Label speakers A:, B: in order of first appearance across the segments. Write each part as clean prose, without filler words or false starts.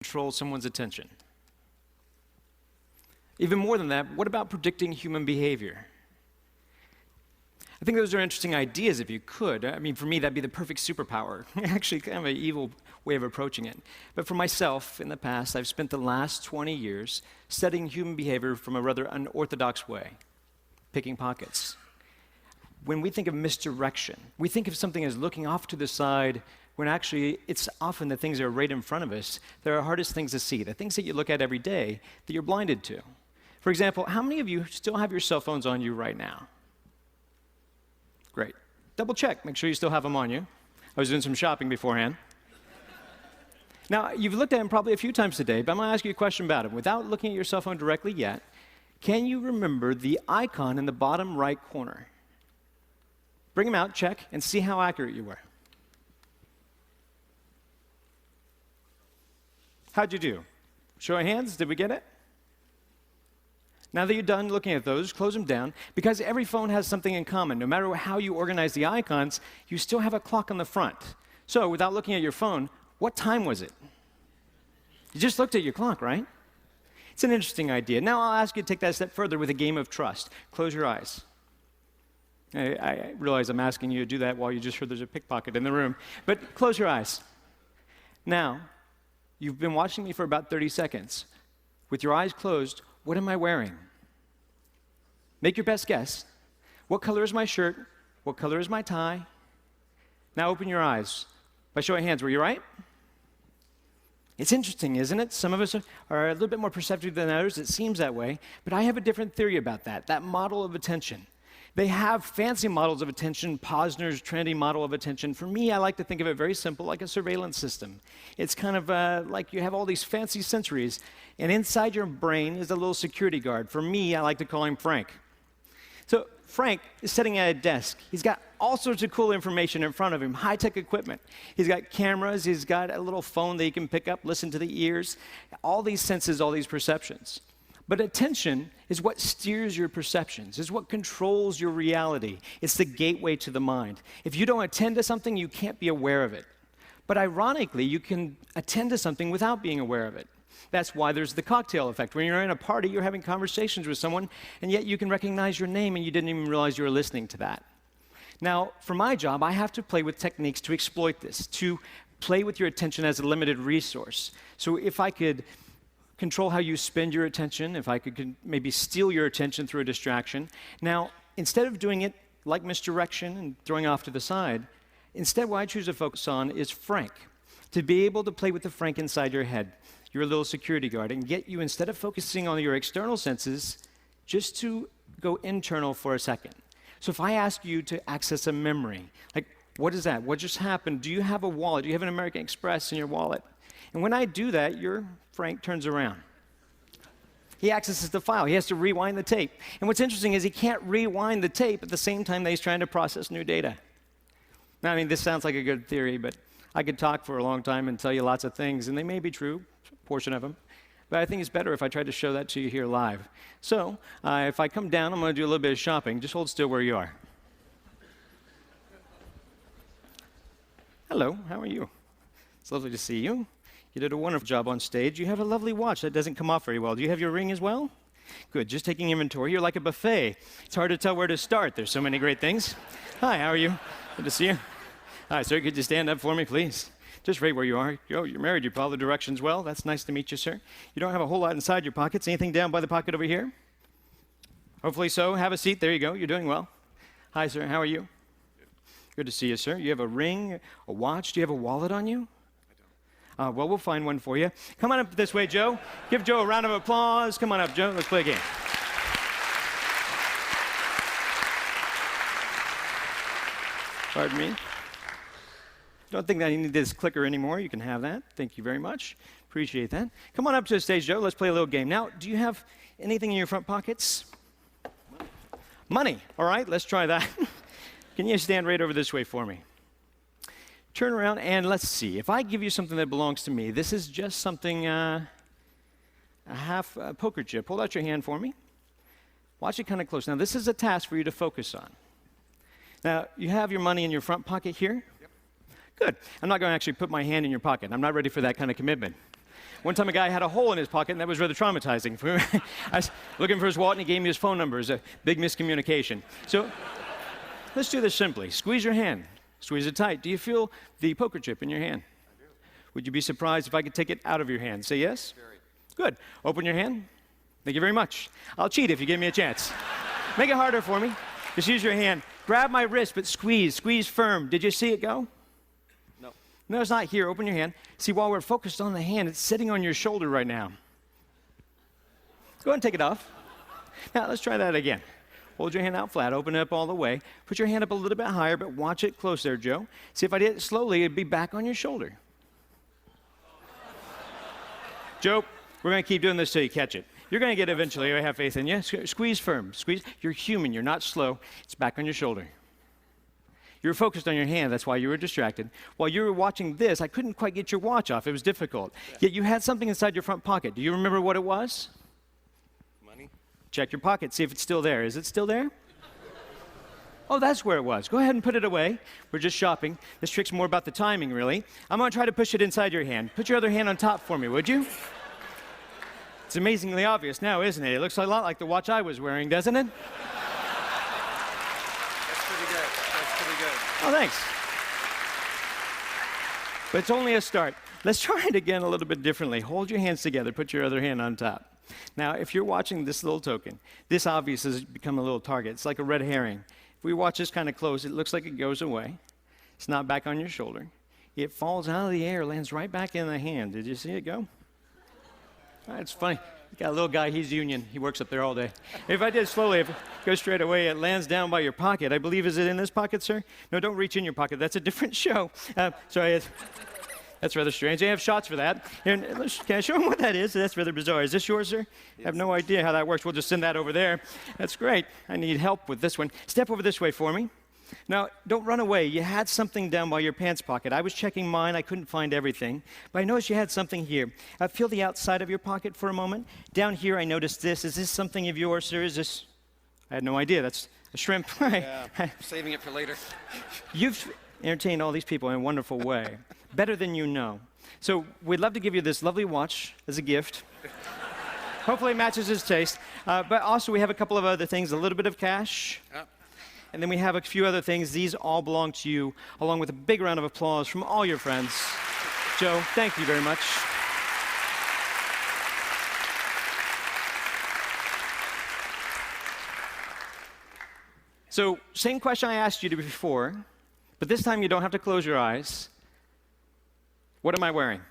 A: control someone's attention? Even more than that, what about predicting human behavior? I think those are interesting ideas if you could. I mean, for me, that'd be the perfect superpower. Actually, kind of an evil way of approaching it. But for myself, in the past, I've spent the last 20 years studying human behavior from a rather unorthodox way, picking pockets. When we think of misdirection, we think of something as looking off to the side when actually it's often the things that are right in front of us that are hardest things to see, the things that you look at every day that you're blinded to. For example, how many of you still have your cell phones on you right now? Great. Double check, make sure you still have them on you. I was doing some shopping beforehand. Now, you've looked at them probably a few times today, but I'm going to ask you a question about them. Without looking at your cell phone directly yet, can you remember the icon in the bottom right corner? Bring them out, check, and see how accurate you were. How'd you do? Show of hands, did we get it? Now that you're done looking at those, close them down, because every phone has something in common. No matter how you organize the icons, you still have a clock on the front. So without looking at your phone, what time was it? You just looked at your clock, right? It's an interesting idea. Now I'll ask you to take that a step further with a game of trust. Close your eyes. I realize I'm asking you to do that while you just heard there's a pickpocket in the room, but close your eyes. Now, you've been watching me for about 30 seconds. With your eyes closed, what am I wearing? Make your best guess. What color is my shirt? What color is my tie? Now open your eyes. By show of hands, were you right? It's interesting, isn't it? Some of us are a little bit more perceptive than others. It seems that way. But I have a different theory about that model of attention. They have fancy models of attention, Posner's trendy model of attention. For me, I like to think of it very simple, like a surveillance system. It's kind of like you have all these fancy sensories, and inside your brain is a little security guard. For me, I like to call him Frank. So Frank is sitting at a desk. He's got all sorts of cool information in front of him, high-tech equipment. He's got cameras. He's got a little phone that he can pick up, listen to the ears, all these senses, all these perceptions. But attention is what steers your perceptions, is what controls your reality. It's the gateway to the mind. If you don't attend to something, you can't be aware of it. But ironically, you can attend to something without being aware of it. That's why there's the cocktail effect. When you're in a party, you're having conversations with someone, and yet you can recognize your name and you didn't even realize you were listening to that. Now, for my job, I have to play with techniques to exploit this, to play with your attention as a limited resource. So if I could control how you spend your attention, if I could maybe steal your attention through a distraction. Now, instead of doing it like misdirection and throwing off to the side, instead what I choose to focus on is Frank, to be able to play with the Frank inside your head, your little security guard, and get you, instead of focusing on your external senses, just to go internal for a second. So if I ask you to access a memory, like, what is that? What just happened? Do you have a wallet? Do you have an American Express in your wallet? And when I do that, your Frank turns around. He accesses the file. He has to rewind the tape. And what's interesting is he can't rewind the tape at the same time that he's trying to process new data. Now, I mean, this sounds like a good theory, but I could talk for a long time and tell you lots of things, and they may be true, a portion of them. But I think it's better if I try to show that to you here live. So, if I come down, I'm going to do a little bit of shopping. Just hold still where you are. Hello, how are you? It's lovely to see you. You did a wonderful job on stage. You have a lovely watch that doesn't come off very well. Do you have your ring as well? Good, just taking inventory. You're like a buffet. It's hard to tell where to start. There's so many great things. Hi, how are you? Good to see you. Hi, sir, could you stand up for me, please? Just right where you are. You're married. You follow the directions well. That's nice to meet you, sir. You don't have a whole lot inside your pockets. Anything down by the pocket over here? Hopefully so. Have a seat. There you go. You're doing well. Hi, sir. How are you? Good to see you, sir. You have a ring, a watch. Do you have a wallet on you? Well, we'll find one for you. Come on up this way, Joe. Give Joe a round of applause. Come on up, Joe. Let's play a game. Pardon me. Don't think that you need this clicker anymore. You can have that. Thank you very much. Appreciate that. Come on up to the stage, Joe. Let's play a little game. Now, do you have anything in your front pockets? Money. All right, let's try that. Can you stand right over this way for me? Turn around and let's see. If I give you something that belongs to me, this is just something, a half poker chip. Hold out your hand for me. Watch it kind of close. Now, this is a task for you to focus on. Now, you have your money in your front pocket here? Yep. Good. I'm not going to actually put my hand in your pocket. I'm not ready for that kind of commitment. One time a guy had a hole in his pocket, and that was rather traumatizing. I was looking for his wallet, and he gave me his phone number. It was a big miscommunication. So let's do this simply. Squeeze your hand. Squeeze it tight. Do you feel the poker chip in your hand?
B: I do.
A: Would you be surprised if I could take it out of your hand? Say yes?
B: Very.
A: Good. Open your hand. Thank you very much. I'll cheat if you give me a chance. Make it harder for me. Just use your hand. Grab my wrist, but squeeze. Squeeze firm. Did you see it go?
B: No.
A: No, it's not here. Open your hand. See, while we're focused on the hand, it's sitting on your shoulder right now. Go ahead and take it off. Now, let's try that again. Hold your hand out flat. Open it up all the way. Put your hand up a little bit higher, but watch it close there, Joe. See, if I did it slowly, it'd be back on your shoulder. Joe, we're going to keep doing this till you catch it. You're going to get it eventually. I have faith in you. Squeeze firm. Squeeze. You're human. You're not slow. It's back on your shoulder. You were focused on your hand. That's why you were distracted. While you were watching this, I couldn't quite get your watch off. It was difficult. Yet you had something inside your front pocket. Do you remember what it was?
B: Money.
A: Check your pocket. See if it's still there. Is it still there? Oh, that's where it was. Go ahead and put it away. We're just shopping. This trick's more about the timing, really. I'm going to try to push it inside your hand. Put your other hand on top for me, would you? It's amazingly obvious now, isn't it? It looks a lot like the watch I was wearing, doesn't it?
B: That's pretty good. That's pretty good.
A: Oh, thanks. But it's only a start. Let's try it again a little bit differently. Hold your hands together. Put your other hand on top. Now, if you're watching this little token, this obviously has become a little target. It's like a red herring. If we watch this kind of close, it looks like it goes away. It's not back on your shoulder. It falls out of the air, lands right back in the hand. Did you see it go? It's funny. Got a little guy, he's union. He works up there all day. If I did slowly, if it goes straight away, it lands down by your pocket. I believe, is it in this pocket, sir? No, don't reach in your pocket. That's a different show. Sorry, that's rather strange. They have shots for that. And can I show them what that is? That's rather bizarre. Is this yours, sir? I have no idea how that works. We'll just send that over there. That's great. I need help with this one. Step over this way for me. Now, don't run away. You had something down by your pants pocket. I was checking mine. I couldn't find everything. But I noticed you had something here. Feel the outside of your pocket for a moment. Down here, I noticed this. Is this something of yours, sir? Is this? I had no idea. That's a shrimp.
B: Yeah, saving it for later.
A: You've entertained all these people in a wonderful way. Better than you know. So we'd love to give you this lovely watch as a gift. Hopefully it matches his taste. But also we have a couple of other things, a little bit of cash. And then we have a few other things. These all belong to you, along with a big round of applause from all your friends. Joe, thank you very much. So, same question I asked you before, but this time you don't have to close your eyes. What am I wearing?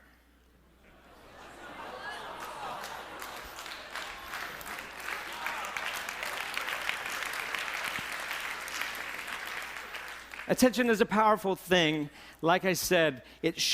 A: Attention is a powerful thing. Like I said, it